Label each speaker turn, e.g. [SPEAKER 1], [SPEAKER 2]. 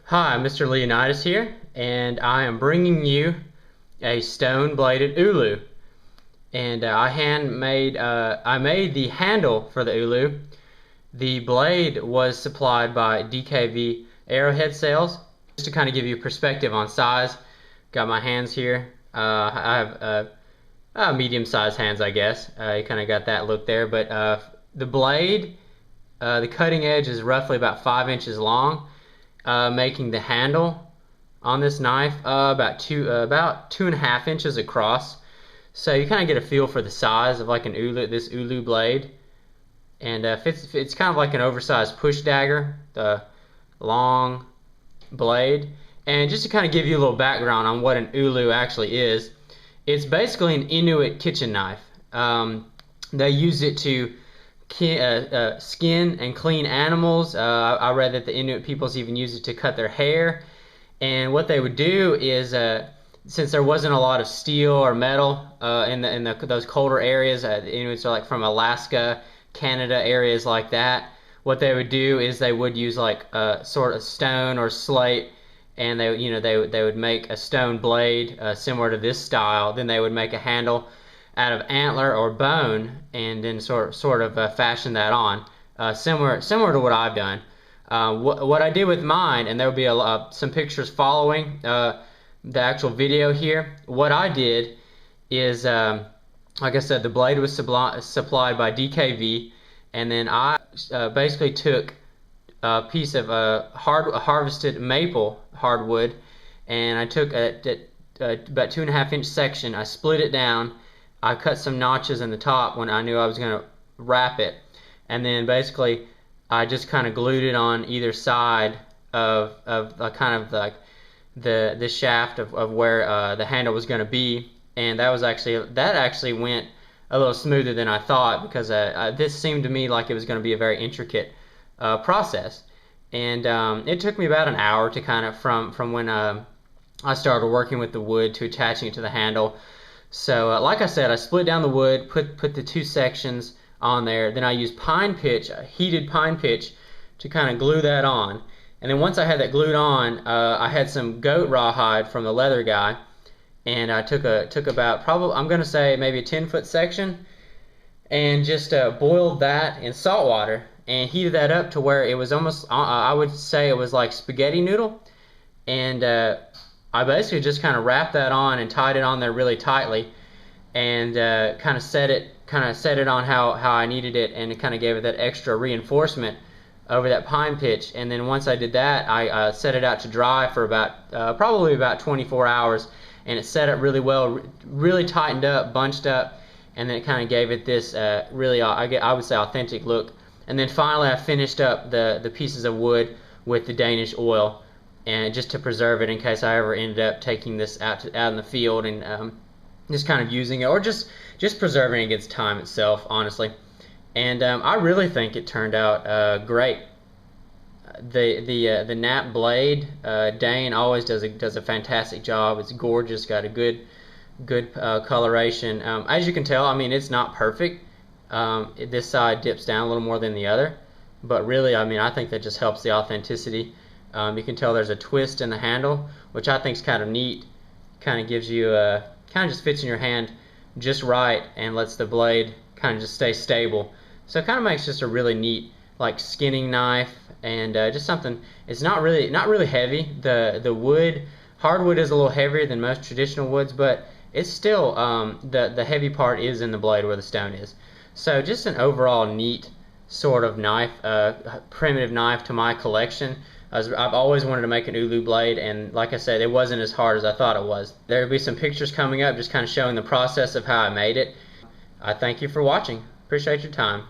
[SPEAKER 1] Hi, Mr. Leonidas here, and I am bringing you a stone-bladed ulu. And I made the handle for the ulu. The blade was supplied by DKV Arrowhead Sales. Just to kind of give you perspective on size, got my hands here. I have medium-sized hands, I guess. You kind of got that look there, but the blade, the cutting edge is roughly about 5 inches long. Making the handle on this knife about 2.5 inches across, so you kind of get a feel for the size of like this ulu blade. And it's kind of like an oversized push dagger, the long blade. And just to kind of give you a little background on what an ulu actually is, it's basically an Inuit kitchen knife. They use it to skin and clean animals. I read that the Inuit peoples even used it to cut their hair. And what they would do is, since there wasn't a lot of steel or metal in those colder areas, the Inuits are like from Alaska, Canada, areas like that. What they would do is they would use like a sort of stone or slate, and they would make a stone blade similar to this style. Then they would make a handle out of antler or bone, and then sort of fashion that on, similar to what I've done. What I did with mine, and there will be some pictures following the actual video here. What I did is, like I said, the blade was supplied by DKV, and then I basically took a piece of harvested maple hardwood, and I took about 2.5 inch section. I split it down. I cut some notches in the top when I knew I was going to wrap it, and then basically I just kind of glued it on either side of kind of like the shaft of where the handle was going to be. And that actually went a little smoother than I thought, because this seemed to me like it was going to be a very intricate process. And it took me about an hour to kind of from when I started working with the wood to attaching it to the handle. So like I said, I split down the wood, put the two sections on there. Then I used pine pitch, heated pine pitch, to kind of glue that on. And then once I had that glued on, I had some goat rawhide from the leather guy, and I took about probably, I'm going to say maybe a 10-foot section, and just boiled that in salt water and heated that up to where it was almost, I would say it was like spaghetti noodle. And I basically just kind of wrapped that on and tied it on there really tightly, and kind of set it on how I needed it, and it kind of gave it that extra reinforcement over that pine pitch. And then once I did that, I set it out to dry for probably about 24 hours, and it set up really well, really tightened up, bunched up, and then it kind of gave it this really, I would say, authentic look. And then finally I finished up the pieces of wood with the Danish oil, and just to preserve it in case I ever ended up taking this out in the field and just kind of using it, or just preserving it against time itself, honestly. And I really think it turned out great. The nap blade, Dane always does a fantastic job. It's gorgeous, got a good coloration. As you can tell, I mean, it's not perfect. This side dips down a little more than the other, but really, I mean, I think that just helps the authenticity. You can tell there's a twist in the handle, which I think is kind of neat. Kind of gives you kind of just fits in your hand just right, and lets the blade kind of just stay stable. So it kind of makes just a really neat, like, skinning knife, and just something. It's not really heavy. The hardwood is a little heavier than most traditional woods, but it's still the heavy part is in the blade where the stone is. So just an overall neat sort of knife, primitive knife to my collection. I've always wanted to make an ulu blade, and like I said, it wasn't as hard as I thought it was. There will be some pictures coming up just kind of showing the process of how I made it. I thank you for watching. Appreciate your time.